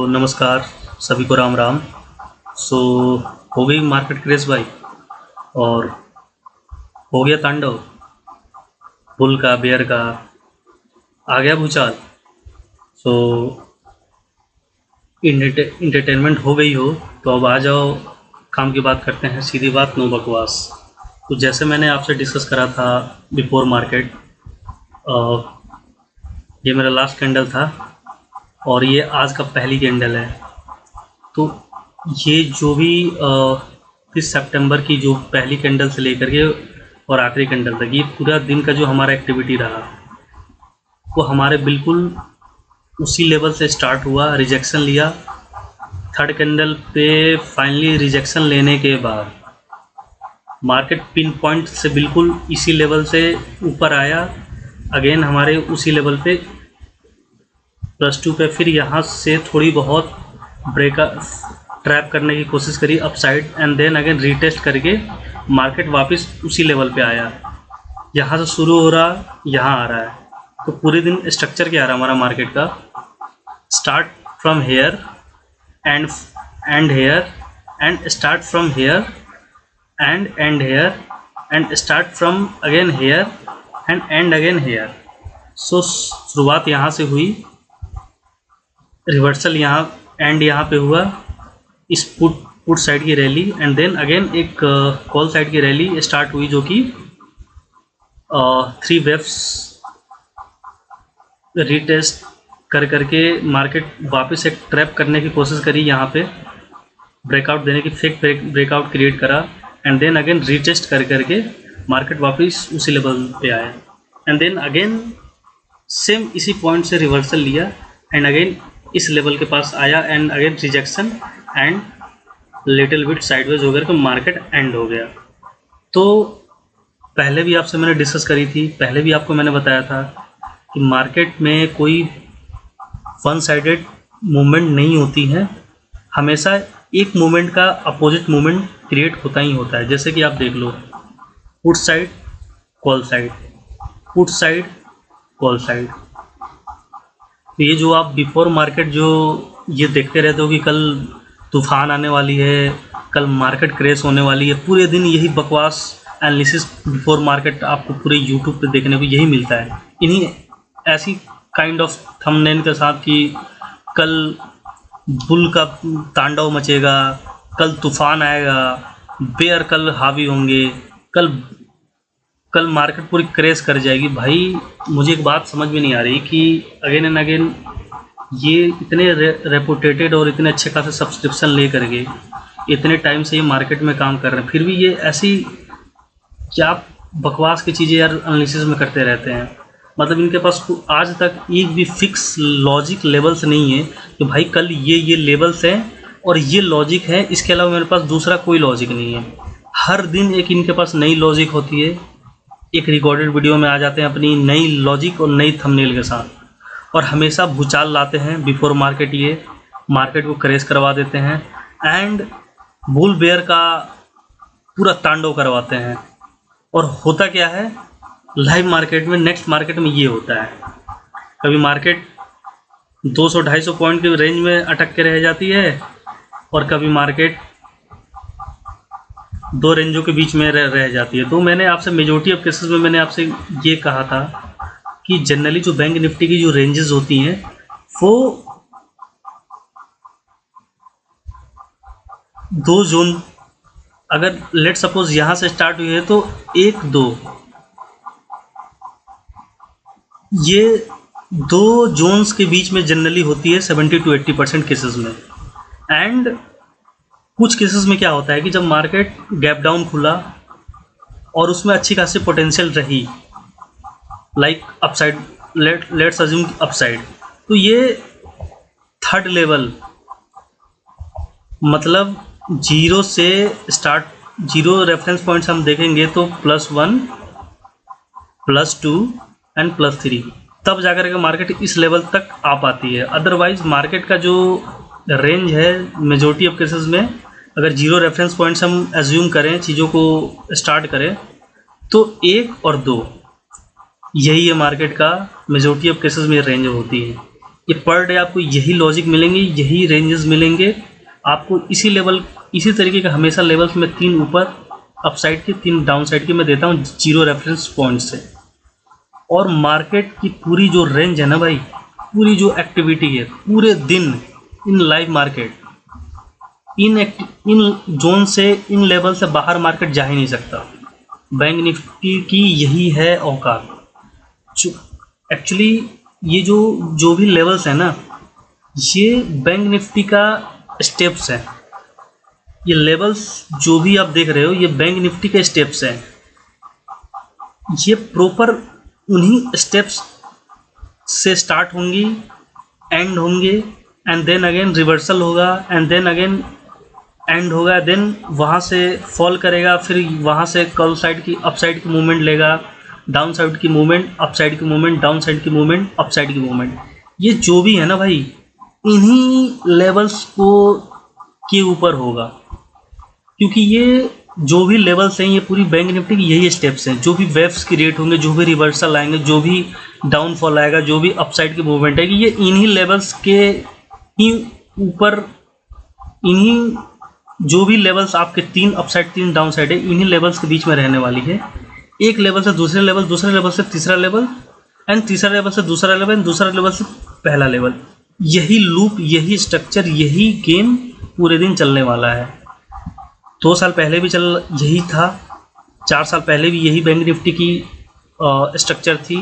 नमस्कार सभी को राम राम। सो हो गई मार्केट क्रेश भाई, और हो गया तांडव बुल का बेयर का, आ गया भूचाल। सो इंटरटेनमेंट हो गई हो तो अब आ जाओ, काम की बात करते हैं, सीधी बात नो बकवास। तो जैसे मैंने आपसे डिस्कस करा था बिफोर मार्केट, ये मेरा लास्ट कैंडल था और ये आज का पहली कैंडल है। तो ये जो भी 30 सितंबर की जो पहली कैंडल से लेकर के और आखिरी कैंडल तक, ये पूरा दिन का जो हमारा एक्टिविटी रहा वो हमारे बिल्कुल उसी लेवल से स्टार्ट हुआ। रिजेक्शन लिया, थर्ड कैंडल पे फाइनली रिजेक्शन लेने के बाद मार्केट पिन पॉइंट से बिल्कुल इसी लेवल से ऊपर आया, अगेन हमारे उसी लेवल पे +2 पे। फिर यहाँ से थोड़ी बहुत ट्रैप करने की कोशिश करी upside, and then again retest करके मार्केट वापस उसी लेवल पे आया। यहाँ से शुरू हो रहा, यहाँ आ रहा है। तो पूरे दिन स्ट्रक्चर क्या रहा हमारा मार्केट का, start from here and here and start from here and here and start from again here and again here. So शुरुआत यहाँ से हुई, रिवर्सल यहाँ एंड यहाँ पे हुआ, इस पुट साइड की रैली, एंड देन अगेन एक कॉल साइड की रैली स्टार्ट हुई, जो कि 3 वेव्स रीटेस्ट करके मार्केट वापस एक ट्रैप करने की कोशिश करी, यहाँ पे ब्रेकआउट देने की, फेक ब्रेकआउट क्रिएट करा, एंड देन अगेन रीटेस्ट करके मार्केट वापस उसी लेवल पे आया, एंड देन अगेन सेम इसी पॉइंट से रिवर्सल लिया, एंड अगेन इस लेवल के पास आया, and again rejection and little bit sideways होकर के मार्केट एंड हो गया। तो पहले भी आपसे मैंने डिस्कस करी थी, पहले भी आपको मैंने बताया था कि मार्केट में कोई वन साइडेड मूवमेंट नहीं होती है, हमेशा एक मूवमेंट का अपोजिट मूवमेंट क्रिएट होता ही होता है। जैसे कि आप देख लो, put side call side, put side call side. तो ये जो आप बिफोर मार्केट जो ये देखते रहते हो कि कल तूफान आने वाली है, कल मार्केट क्रैश होने वाली है, पूरे दिन यही बकवास एनालिसिस बिफोर मार्केट आपको पूरे यूट्यूब पे देखने को यही मिलता है, इन्हीं ऐसी काइंड ऑफ थंबनेल के साथ कि कल बुल का तांडव मचेगा, कल तूफान आएगा, बेयर कल हावी होंगे, कल मार्केट पूरी क्रैश कर जाएगी। भाई मुझे एक बात समझ में नहीं आ रही कि अगेन एंड अगेन ये इतने रेपुटेटेड और इतने अच्छे खासे सब्सक्रिप्शन ले करके इतने टाइम से ये मार्केट में काम कर रहे हैं, फिर भी ये ऐसी क्या बकवास की चीज़ें यार एनालिसिस में करते रहते हैं। मतलब इनके पास आज तक एक भी फिक्स लॉजिक लेवल्स नहीं है कि भाई कल ये लेवल्स हैं और ये लॉजिक है, इसके अलावा मेरे पास दूसरा कोई लॉजिक नहीं है। हर दिन एक इनके पास नई लॉजिक होती है, एक रिकॉर्डेड वीडियो में आ जाते हैं अपनी नई लॉजिक और नई थंबनेल के साथ, और हमेशा भूचाल लाते हैं बिफोर मार्केट, ये मार्केट को क्रैश करवा देते हैं एंड बुल बेयर का पूरा तांडव करवाते हैं। और होता क्या है लाइव मार्केट में, नेक्स्ट मार्केट में ये होता है, कभी मार्केट 200-250 पॉइंट के रेंज में अटक के रह जाती है, और कभी मार्केट 2 रेंजों के बीच में रह जाती है। तो मैंने आपसे मेजॉरिटी ऑफ केसेस में मैंने आपसे ये कहा था कि जनरली जो बैंक निफ्टी की जो रेंजेस होती हैं वो 2 जोन, अगर लेट सपोज यहाँ से स्टार्ट हुई है तो 1-2, ये 2 जोन्स के बीच में जनरली होती है 70 to 80% केसेस में। एंड कुछ केसेस में क्या होता है कि जब मार्केट गैप डाउन खुला और उसमें अच्छी खासी पोटेंशियल रही, like upside, let's assume upside, तो ये थर्ड लेवल, मतलब 0 से स्टार्ट, 0 रेफरेंस पॉइंट्स हम देखेंगे तो +1 +2 एंड +3, तब जाकर के मार्केट इस लेवल तक आ पाती है। अदरवाइज मार्केट का जो रेंज है मेजॉरिटी ऑफ केसेस में, अगर 0 रेफरेंस पॉइंट्स हम एज्यूम करें, चीज़ों को स्टार्ट करें, तो 1 और 2 यही है मार्केट का मेजॉरिटी ऑफ केसेस में रेंज होती है। ये पर डे आपको यही लॉजिक मिलेंगे, यही रेंजेस मिलेंगे आपको, इसी लेवल, इसी तरीके का हमेशा लेवल्स में 3 ऊपर अपसाइड के 3 डाउन साइड के मैं देता हूँ 0 रेफरेंस पॉइंट से। और मार्केट की पूरी जो रेंज है ना भाई, पूरी जो एक्टिविटी है पूरे दिन इन लाइव मार्केट, इन जोन से, इन लेवल से बाहर मार्केट जा ही नहीं सकता। बैंक निफ्टी की यही है औकात। एक्चुअली ये जो भी लेवल्स हैं ना, ये बैंक निफ्टी का स्टेप्स हैं। ये लेवल्स जो भी आप देख रहे हो ये बैंक निफ्टी के स्टेप्स हैं। ये प्रॉपर उन्हीं स्टेप्स से स्टार्ट होंगी, एंड होंगे, एंड देन अगेन रिवर्सल होगा, एंड देन अगेन एंड होगा, देन वहाँ से फॉल करेगा, फिर वहाँ से कल साइड की अप साइड की मूवमेंट लेगा, डाउन साइड की मूवमेंट, अप साइड की मूवमेंट, डाउन साइड की मूवमेंट, अप साइड की मूवमेंट। ये जो भी है ना भाई, इन्हीं लेवल्स को के ऊपर होगा, क्योंकि ये जो भी लेवल्स हैं ये पूरी बैंक निफ्टी की यही स्टेप्स हैं। जो भी वेव्स क्रिएट होंगे, जो भी रिवर्सल आएंगे, जो भी डाउनफॉल आएगा, जो भी अपसाइड की मूवमेंट है, ये इन्हीं लेवल्स के ही ऊपर, इन्हीं जो भी लेवल्स आपके 3 अपसाइड 3 डाउन साइड है, इन्हीं लेवल्स के बीच में रहने वाली है। एक लेवल से दूसरे लेवल, दूसरे लेवल से तीसरा लेवल, एंड तीसरा लेवल से दूसरा लेवल, दूसरा लेवल से पहला लेवल। यही लूप, यही स्ट्रक्चर, यही गेम पूरे दिन चलने वाला है। 2 साल पहले भी यही था, 4 साल पहले भी यही बैंक निफ्टी की स्ट्रक्चर थी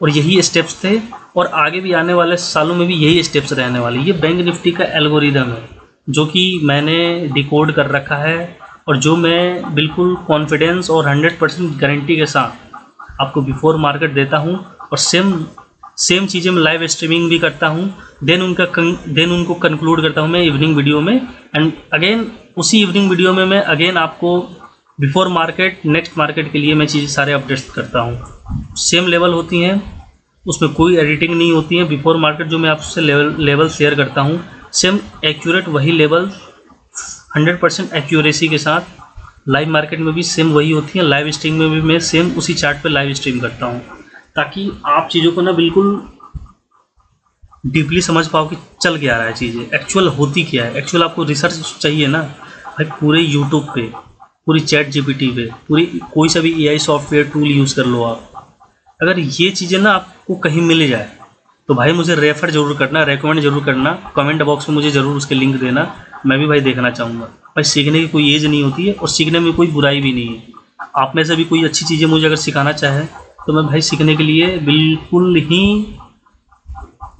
और यही स्टेप्स थे, और आगे भी आने वाले सालों में भी यही स्टेप्स रहने वाले। ये बैंक निफ्टी का एल्गोरिदम है जो कि मैंने डिकोड कर रखा है, और जो मैं बिल्कुल कॉन्फिडेंस और 100% गारंटी के साथ आपको बिफोर मार्केट देता हूँ। और सेम चीज़ें मैं लाइव स्ट्रीमिंग भी करता हूँ, देन उनको कंक्लूड करता हूँ मैं इवनिंग वीडियो में, एंड अगेन उसी इवनिंग वीडियो में मैं अगेन आपको बिफोर मार्केट, नेक्स्ट मार्केट के लिए मैं चीज़ें सारे अपडेट्स करता हूँ। सेम लेवल होती हैं, उसमें कोई एडिटिंग नहीं होती है। बिफोर मार्केट जो मैं आपसे लेवल शेयर करता हूँ, सेम एक्यूरेट वही लेवल 100% एक्यूरेसी के साथ लाइव मार्केट में भी सेम वही होती है। लाइव स्ट्रीम में भी मैं सेम उसी चार्ट पे लाइव स्ट्रीम करता हूँ, ताकि आप चीज़ों को ना बिल्कुल डीपली समझ पाओ कि चल क्या रहा है, चीज़ें एक्चुअल होती क्या है। एक्चुअल आपको रिसर्च चाहिए ना भाई, पूरे यूट्यूब पे, पूरी चैट जीपीटी पे, पूरी कोई सा भी एआई सॉफ्टवेयर टूल यूज़ कर लो आप। अगर ये चीज़ें ना आपको कहीं मिल जाए तो भाई मुझे रेफ़र जरूर करना, रेकमेंड जरूर करना, कमेंट बॉक्स में मुझे ज़रूर उसके लिंक देना, मैं भी भाई देखना चाहूँगा। भाई सीखने की कोई एज नहीं होती है और सीखने में कोई बुराई भी नहीं है। आप में से भी कोई अच्छी चीज़ें मुझे अगर सिखाना चाहे तो मैं भाई सीखने के लिए बिल्कुल ही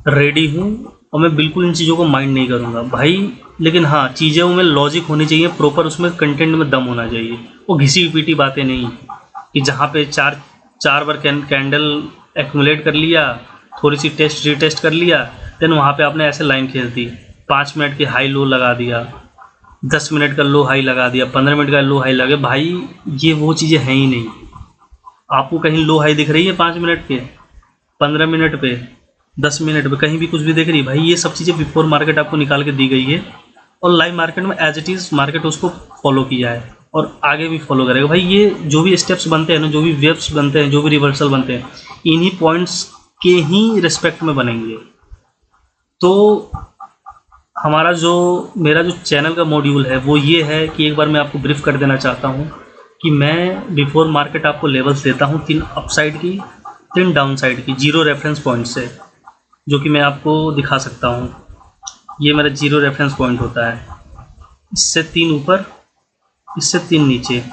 रेडी हूँ, और मैं बिल्कुल इन चीज़ों को माइंड नहीं करूँगा भाई। लेकिन हाँ, चीज़ों में लॉजिक होनी चाहिए, प्रॉपर उसमें कंटेंट में दम होना चाहिए। वो घिसी पीटी बातें नहीं कि जहाँ पे चार बार कैंडल एक्यूमुलेट कर लिया, थोड़ी सी टेस्ट रीटेस्ट कर लिया, देन वहाँ पे आपने ऐसे लाइन खींच दी, 5 मिनट की हाई लो लगा दिया, 10 मिनट का लो हाई लगा दिया, 15 मिनट का लो हाई लगा। भाई ये वो चीज़ें हैं ही नहीं। आपको कहीं लो हाई दिख रही है 5 मिनट पे, 15 मिनट पे, 10 मिनट पे, कहीं भी कुछ भी दिख रही है? भाई ये सब चीज़ें बिफोर मार्केट आपको निकाल के दी गई है, और लाइव मार्केट में एज इट इज़ मार्केट उसको फॉलो किया है और आगे भी फॉलो करेगा। भाई ये जो भी स्टेप्स बनते हैं ना, जो भी वेव्स बनते हैं, जो भी रिवर्सल बनते हैं, इन्हीं पॉइंट्स के ही रिस्पेक्ट में बनेंगे। तो मेरा जो चैनल का मॉड्यूल है वो ये है कि एक बार मैं आपको ब्रीफ कर देना चाहता हूँ कि मैं बिफोर मार्केट आपको लेवल्स देता हूँ 3 अपसाइड की, 3 डाउन साइड की, 0 रेफरेंस पॉइंट से, जो कि मैं आपको दिखा सकता हूँ। ये मेरा 0 रेफरेंस पॉइंट होता है, इससे 3 ऊपर, इससे 3 नीचे।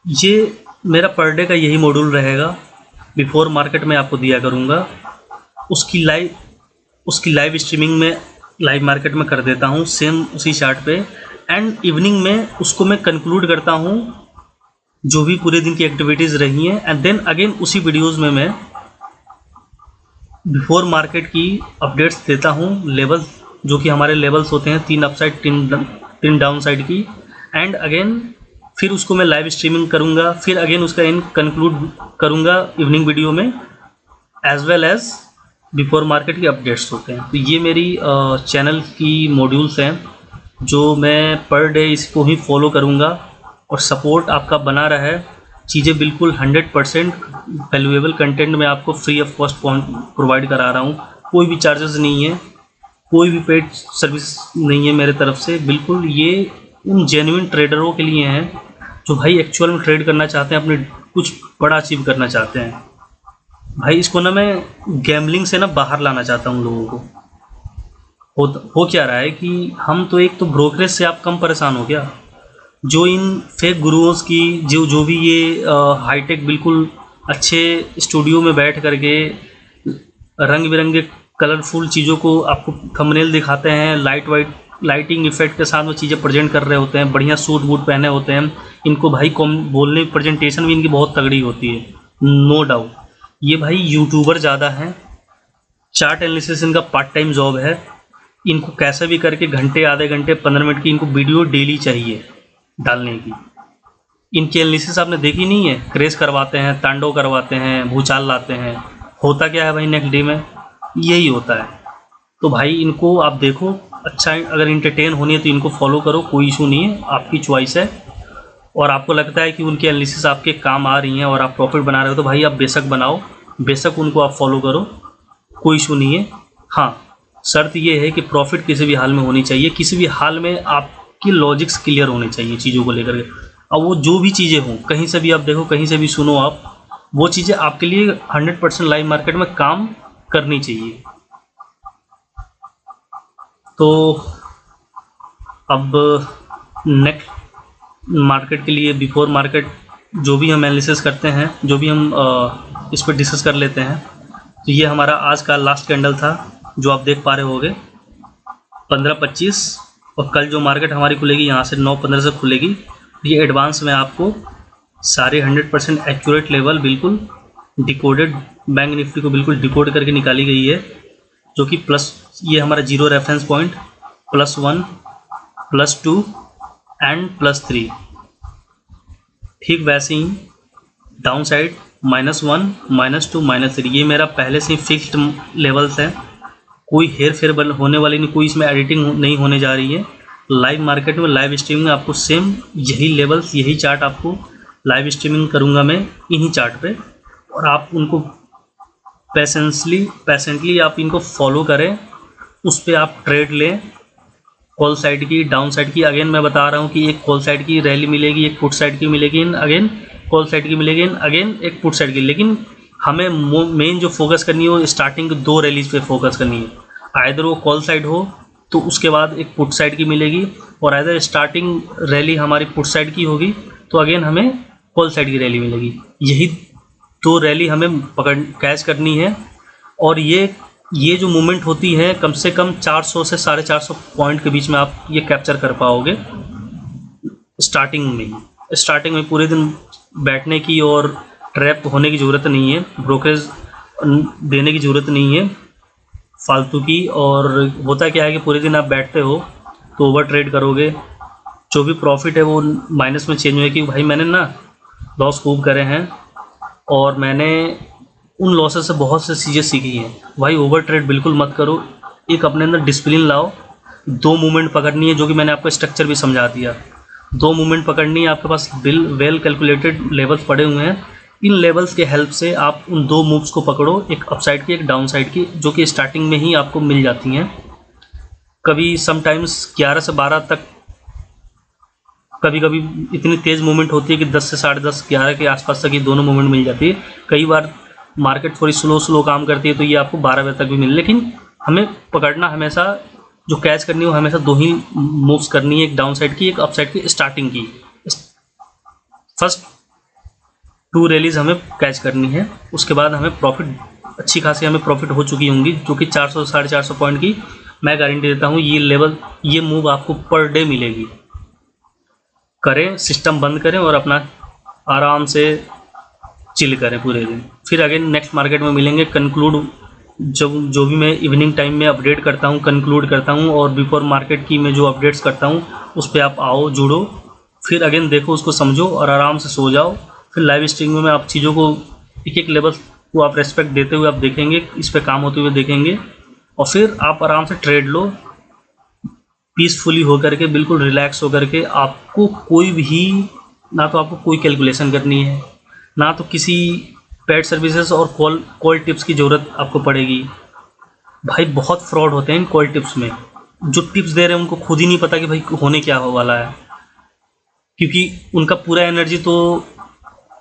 ये मेरा पर डे का यही मॉड्यूल रहेगा। बिफोर मार्केट में आपको दिया करूँगा, उसकी लाइव स्ट्रीमिंग में लाइव मार्केट में कर देता हूँ सेम उसी चार्ट पे, एंड इवनिंग में उसको मैं कंक्लूड करता हूँ जो भी पूरे दिन की एक्टिविटीज़ रही हैं, एंड देन अगेन उसी वीडियोज़ में मैं बिफोर मार्केट की अपडेट्स देता हूँ, लेवल्स जो कि हमारे लेवल्स होते हैं 3 अपसाइड 3 डाउन साइड की, एंड अगेन फिर उसको मैं लाइव स्ट्रीमिंग करूँगा, फिर अगेन उसका एंड कंक्लूड करूँगा इवनिंग वीडियो में, as well as before market की अपडेट्स होते हैं। तो ये मेरी चैनल की मॉड्यूल्स हैं जो मैं पर डे इसको ही फॉलो करूँगा, और सपोर्ट आपका बना रहे चीज़ें बिल्कुल 100% वैल्यूएबल कंटेंट मैं आपको फ्री ऑफ कॉस्ट प्रोवाइड करा रहा हूँ। कोई भी चार्जेस नहीं है, कोई भी पेड सर्विस नहीं है मेरे तरफ से। बिल्कुल ये उन जेन्युइन ट्रेडरों के लिए हैं जो भाई एक्चुअल में ट्रेड करना चाहते हैं, अपने कुछ बड़ा अचीव करना चाहते हैं। भाई इसको ना मैं गैम्बलिंग से ना बाहर लाना चाहता हूँ लोगों को। हो क्या रहा है कि हम तो एक तो ब्रोकरेज से आप कम परेशान हो गया, जो इन फेक गुरुओं की जो भी ये हाईटेक बिल्कुल अच्छे स्टूडियो में बैठ करके रंग बिरंगे कलरफुल चीज़ों को आपको थंबनेल दिखाते हैं, लाइटिंग इफेक्ट के साथ वो चीज़ें प्रेजेंट कर रहे होते हैं, बढ़िया सूट बूट पहने होते हैं। इनको भाई बोलने प्रेजेंटेशन भी इनकी बहुत तगड़ी होती है, नो डाउट। ये भाई यूट्यूबर ज़्यादा हैं, चार्ट एनालिसिस इनका पार्ट टाइम जॉब है। इनको कैसे भी करके घंटे, आधे घंटे, 15 मिनट की इनको वीडियो डेली चाहिए डालने की। इनकी एनालिसिस आपने देखी नहीं है, क्रेश करवाते हैं, तांडव करवाते हैं, भूचाल लाते हैं। होता क्या है भाई नेक्स्ट डे में? यही होता है। तो भाई इनको आप देखो, अच्छा अगर इंटरटेन होनी है तो इनको फॉलो करो, कोई इशू नहीं है, आपकी चॉइस है। और आपको लगता है कि उनकी एनालिसिस आपके काम आ रही हैं और आप प्रॉफिट बना रहे हो तो भाई आप बेशक बनाओ, बेशक उनको आप फॉलो करो, कोई इशू नहीं है। हाँ, शर्त ये है कि प्रॉफिट किसी भी हाल में होनी चाहिए, किसी भी हाल में आपकी लॉजिक्स क्लियर होने चाहिए चीज़ों को लेकर के। अब वो जो भी चीज़ें हों, कहीं से भी आप देखो, कहीं से भी सुनो आप, वो चीज़ें आपके लिए 100% लाइव मार्केट में काम करनी चाहिए। तो अब नेक्स्ट मार्केट के लिए, बिफोर मार्केट जो भी हम एनालिसिस करते हैं, जो भी हम इस पर डिस्कस कर लेते हैं। तो ये हमारा आज का लास्ट कैंडल था जो आप देख पा रहे होगे 15-25, और कल जो मार्केट हमारी खुलेगी यहाँ से 9-15 से खुलेगी। ये एडवांस में आपको सारे 100% एक्यूरेट लेवल बिल्कुल डिकोडेड, बैंक निफ्टी को बिल्कुल डिकोड करके निकाली गई है, जो कि प्लस, ये हमारा जीरो रेफरेंस पॉइंट, +1, +2 एंड +3। ठीक वैसे ही डाउन साइड -1, -2, -3, ये मेरा पहले से ही फिक्स्ड लेवल्स है, कोई हेर फेर होने वाली नहीं, कोई इसमें एडिटिंग नहीं होने जा रही है। लाइव मार्केट में, लाइव स्ट्रीमिंग में आपको सेम यही लेवल्स, यही चार्ट आपको लाइव स्ट्रीमिंग करूँगा मैं इन्हीं चार्ट पे, और आप उनको पेशेंटली आप इनको फॉलो करें, उस पर आप ट्रेड लें। कॉल साइड की, डाउन साइड की, अगेन मैं बता रहा हूँ कि एक कॉल साइड की रैली मिलेगी, एक पुट साइड की मिलेगी, अगेन कॉल साइड की मिलेगी, अगेन एक पुट साइड की। लेकिन हमें मेन जो फोकस करनी है वो स्टार्टिंग 2 रैलीज पे फोकस करनी है। आइदर वो कॉल साइड हो तो उसके बाद एक पुट साइड की मिलेगी, और आइदर स्टार्टिंग रैली हमारी पुट साइड की होगी तो अगेन हमें कॉल साइड की रैली मिलेगी। यही 2 रैली हमें कैच करनी है। और ये जो मूवमेंट होती है कम से कम 400 से 450 पॉइंट के बीच में आप ये कैप्चर कर पाओगे स्टार्टिंग में ही। स्टार्टिंग में पूरे दिन बैठने की और ट्रैप होने की ज़रूरत नहीं है, ब्रोकरेज देने की ज़रूरत नहीं है फालतू की। और होता क्या है कि पूरे दिन आप बैठते हो तो ओवर ट्रेड करोगे, जो भी प्रॉफिट है वो माइनस में चेंज हुए कि भाई मैंने ना लॉस खूब करे हैं और मैंने उन लॉसेस से बहुत सी चीज़ें सीखी हैं। भाई ओवर ट्रेड बिल्कुल मत करो, एक अपने अंदर डिसिप्लिन लाओ। 2 मूवमेंट पकड़नी है, जो कि मैंने आपको स्ट्रक्चर भी समझा दिया। 2 मूवमेंट पकड़नी है, आपके पास वेल कैलकुलेटेड लेवल्स पड़े हुए हैं। इन लेवल्स के हेल्प से आप उन 2 मूव्स को पकड़ो, एक अपसाइड की, एक डाउन साइड की, जो कि स्टार्टिंग में ही आपको मिल जाती हैं। कभी समटाइम्स 11 से 12 तक, कभी कभी इतनी तेज़ मूवमेंट होती है कि 10 से 10:30, 11 के आसपास तक ये दोनों मूवमेंट मिल जाती है। कई बार मार्केट थोड़ी स्लो काम करती है तो ये आपको 12 बजे तक भी मिले। लेकिन हमें पकड़ना हमेशा, जो कैच करनी है वो हमेशा 2 ही मूव्स करनी है, एक डाउन साइड की, एक अप साइड की, स्टार्टिंग की। फर्स्ट 2 रैलीज हमें कैच करनी है, उसके बाद हमें प्रॉफिट, अच्छी खासी हमें प्रॉफिट हो चुकी होंगी, जो कि 400 से 450 पॉइंट की मैं गारंटी देता हूँ। ये लेवल, ये मूव आपको पर डे मिलेगी। करें, सिस्टम बंद करें और अपना आराम से चिल करें पूरे दिन। फिर अगेन नेक्स्ट मार्केट में मिलेंगे। कंक्लूड जो भी मैं इवनिंग टाइम में अपडेट करता हूँ, कंक्लूड करता हूँ, और बिफोर मार्केट की मैं जो अपडेट्स करता हूँ उस पर आप आओ, जुड़ो, फिर अगेन देखो, उसको समझो और आराम से सो जाओ। फिर लाइव स्ट्रीमिंग में आप चीज़ों को एक लेवल को आप रेस्पेक्ट देते हुए आप देखेंगे, इस पर काम होते हुए देखेंगे, और फिर आप आराम से ट्रेड लो, पीसफुली होकर के, बिल्कुल रिलैक्स होकर के। आपको कोई भी, ना तो आपको कोई कैलकुलेशन करनी है, ना तो किसी पेड सर्विसेज और कॉल टिप्स की ज़रूरत आपको पड़ेगी। भाई बहुत फ्रॉड होते हैं इन कॉल टिप्स में, जो टिप्स दे रहे हैं उनको खुद ही नहीं पता कि भाई होने क्या हो वाला है, क्योंकि उनका पूरा एनर्जी तो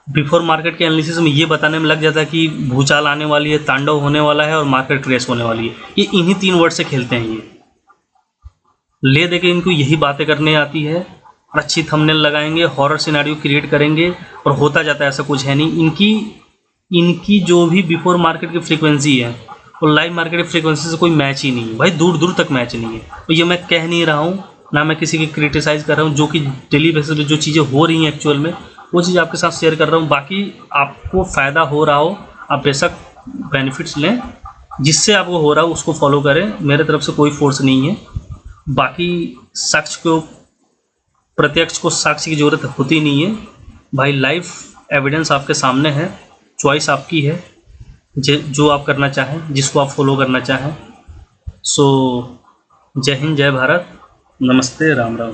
बिफोर मार्केट के एनालिसिस में ये बताने में लग जाता है कि भूचाल आने वाली है, तांडव होने वाला है और मार्केट क्रैश होने वाली है। ये इन्हीं 3 वर्ड से खेलते हैं। ये ले दे के इनको यही बातें करने आती है और अच्छी थंबनेल लगाएंगे, हॉरर सिनेरियो क्रिएट करेंगे और होता जाता है, ऐसा कुछ है नहीं। इनकी जो भी बिफोर मार्केट की फ्रीक्वेंसी है वो लाइव मार्केट की फ्रीक्वेंसी से कोई मैच ही नहीं है भाई, दूर दूर तक मैच नहीं है। तो ये मैं कह नहीं रहा हूँ, ना मैं किसी की क्रिटिसाइज़ कर रहा हूँ, जो कि डेली बेसिस पे जो चीज़ें हो रही हैं एक्चुअल में वो चीज़ आपके साथ शेयर कर रहा हूँ। बाकी आपको फ़ायदा हो रहा हो आप बेशक बेनिफिट्स लें, जिससे आपको हो रहा हो उसको फॉलो करें, मेरे तरफ से कोई फोर्स नहीं है। बाकी प्रत्यक्ष को साक्ष्य की ज़रूरत होती नहीं है भाई, लाइव एविडेंस आपके सामने है, चॉइस आपकी है जो आप करना चाहें, जिसको आप फॉलो करना चाहें। सो जय हिंद, जय भारत, नमस्ते, राम राम।